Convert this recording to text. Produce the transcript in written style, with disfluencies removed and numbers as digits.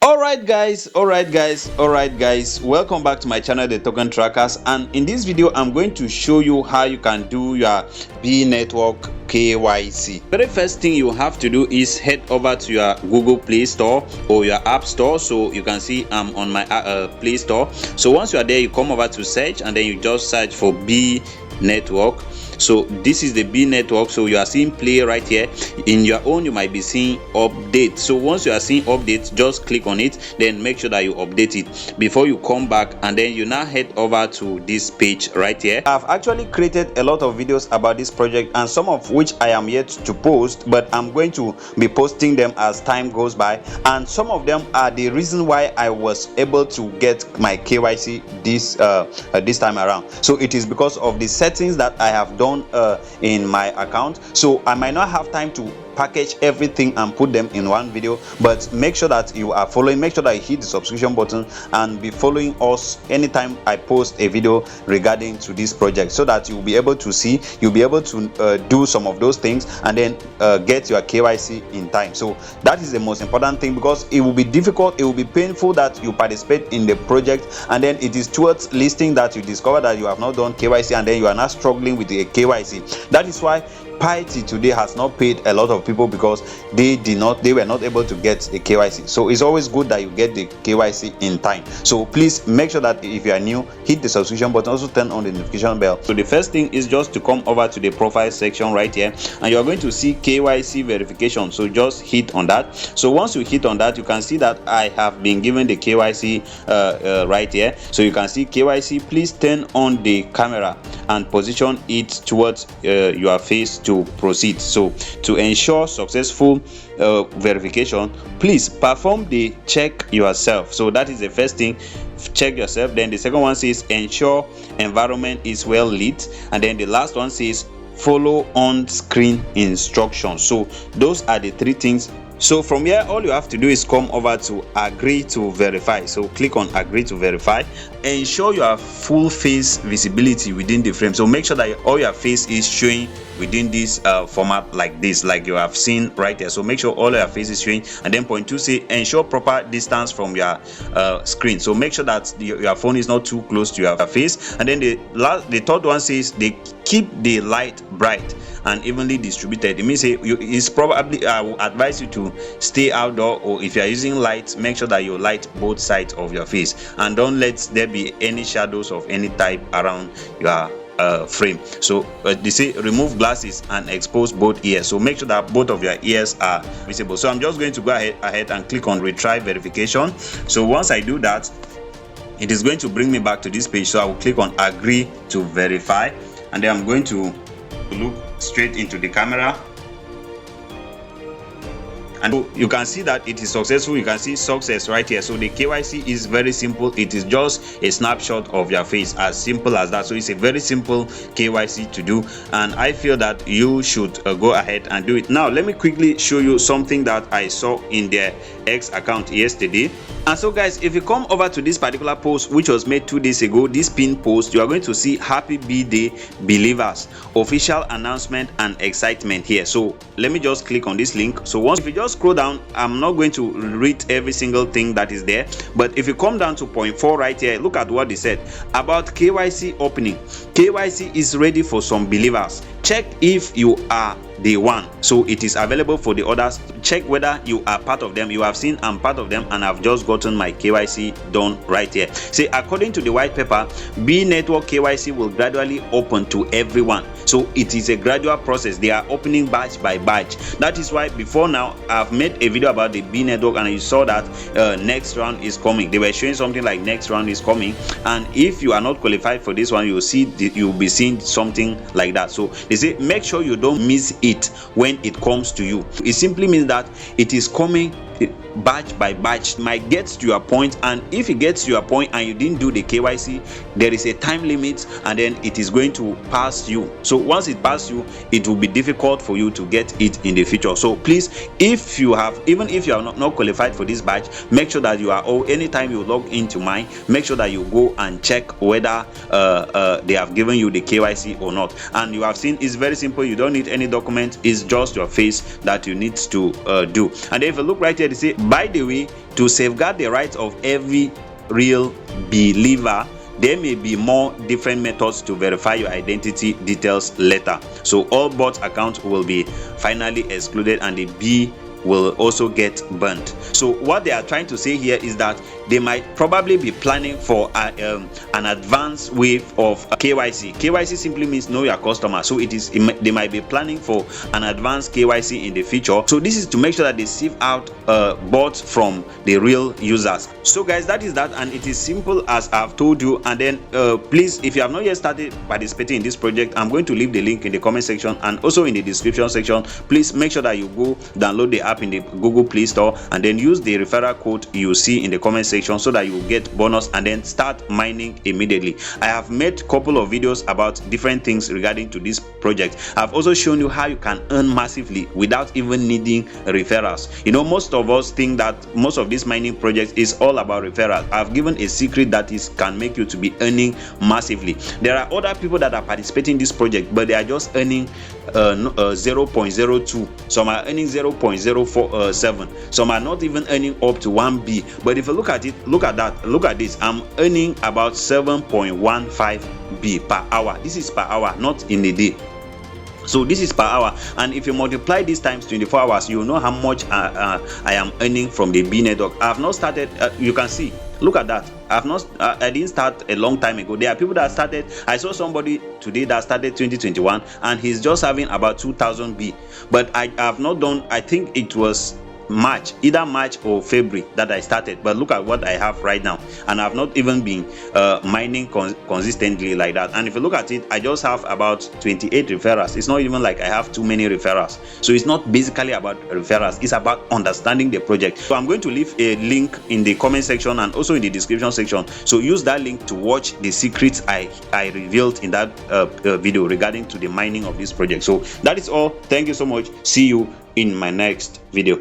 All right guys, welcome back to my channel, the Token Trackers. And in this video I'm going to show you how you can do your Bee Network KYC. Very first thing you have to do is head over to your Google Play Store or your App Store. So you can see I'm on my Play Store. So once you are there, you come over to search and then you just search for Bee Network. So this is the Bee Network. So you are seeing play right here. In your own you might be seeing update. So once you are seeing update, just click on it, then make sure that you update it before you come back, and then you now head over to this page right here. I've actually created a lot of videos about this project, and some of which I am yet to post, but I'm going to be posting them as time goes by. And some of them are the reason why I was able to get my KYC this time around. So it is because of the settings that I have done in my account. So I might not have time to package everything and put them in one video, but make sure that you are following, make sure that you hit the subscription button and be following us anytime I post a video regarding to this project, so that you'll be able to see, you'll be able to do some of those things and then get your KYC in time. So that is the most important thing, because it will be difficult, it will be painful that you participate in the project and then it is towards listing that you discover that you have not done KYC and then you are not struggling with the KYC. That is why Piety today has not paid a lot of people, because they were not able to get a KYC. So it's always good that you get the KYC in time. So please make sure that if you are new, hit the subscription button, also turn on the notification bell. So the first thing is just to come over to the profile section right here, and you are going to see KYC verification. So just hit on that. So once you hit on that, you can see that I have been given the KYC right here. So you can see KYC, please turn on the camera and position it towards your face to proceed. So to ensure successful verification, please perform the check yourself. So that is the first thing, check yourself. Then the second one says ensure environment is well lit, and then the last one says follow on screen instructions. So those are the three things. So from here, all you have to do is come over to agree to verify. So click on agree to verify. Ensure your full face visibility within the frame. So make sure that all your face is showing within this format like this, like you have seen right there. So make sure all your face is showing. And then point two, say ensure proper distance from your screen. So make sure that your phone is not too close to your face. And then the third one says they keep the light bright and evenly distributed. It means it's probably, I will advise you to stay outdoor, or if you are using light, make sure that you light both sides of your face and don't let there be any shadows of any type around your frame. So they say remove glasses and expose both ears. So make sure that both of your ears are visible. So I'm just going to go ahead and click on retry verification. So once I do that, it is going to bring me back to this page. So I will click on agree to verify, and then I'm going to look straight into the camera, and you can see that it is successful. You can see success right here. So the KYC is very simple. It is just a snapshot of your face, as simple as that. So it's a very simple KYC to do, and I feel that you should go ahead and do it. Now let me quickly show you something that I saw in their X account yesterday. And so guys, if you come over to this particular post which was made 2 days ago, this pinned post, you are going to see happy B-Day believers, official announcement and excitement here. So let me just click on this link. So once, if you just scroll down, I'm not going to read every single thing that is there, but if you come down to point 4 right here, look at what they said about KYC opening. KYC is ready for some believers. Check if you are the one. So it is available for the others. Check whether you are part of them. You have seen I'm part of them, and I've just gotten my KYC done right here. Say according to the white paper, Bee Network KYC will gradually open to everyone. So it is a gradual process. They are opening batch by batch. That is why before now I've made a video about the Bee Network, and you saw that next round is coming. They were showing something like next round is coming, and if you are not qualified for this one, you'll be seeing something like that. So they say make sure you don't miss it when it comes to you. It simply means that it is coming batch by batch. Might get to your point, and if it gets to your point and you didn't do the KYC, there is a time limit, and then it is going to pass you. So once it passes you, it will be difficult for you to get it in the future. So please, if you have, even if you are not qualified for this batch, make sure that you are, or anytime you log into mine, make sure that you go and check whether they have given you the KYC or not. And you have seen it's very simple. You don't need any document. It's just your face that you need to do. And if you look right here, they say, by the way, to safeguard the rights of every real believer, there may be more different methods to verify your identity details later. So all bot accounts will be finally excluded and the Bee will also get burnt. So what they are trying to say here is that they might probably be planning for an advanced wave of KYC. KYC simply means know your customer. So they might be planning for an advanced KYC in the future. So this is to make sure that they sieve out bots from the real users. So guys, that is that, and it is simple as I've told you. And then please, if you have not yet started participating in this project, I'm going to leave the link in the comment section and also in the description section. Please make sure that you go download the app in the Google Play Store and then use the referral code you see in the comment section so that you will get bonus and then start mining immediately. I have made a couple of videos about different things regarding to this project. I've also shown you how you can earn massively without even needing referrals. You know, most of us think that most of this mining project is all about referrals. I've given a secret that can make you to be earning massively. There are other people that are participating in this project, but they are just earning 0.02. Some are earning 0.047. Some are not even earning up to 1B. But if you look at it, look at this. I'm earning about 7.15 B per hour. This is per hour, not in a day. So this is per hour, and if you multiply this times 24 hours, you will know how much I am earning from the Bee Network. I have not started. You can see. Look at that. I didn't start a long time ago. There are people that started. I saw somebody today that started 2021, and he's just having about 2,000 B. But I have not done. I think it was March, either March or February that I started. But look at what I have right now, and I've not even been mining consistently like that. And if you look at it, I just have about 28 referrals. It's not even like I have too many referrals. So it's not basically about referrals, it's about understanding the project. So I'm going to leave a link in the comment section and also in the description section. So use that link to watch the secrets I revealed in that video regarding to the mining of this project. So that is all. Thank you so much. See you in my next video.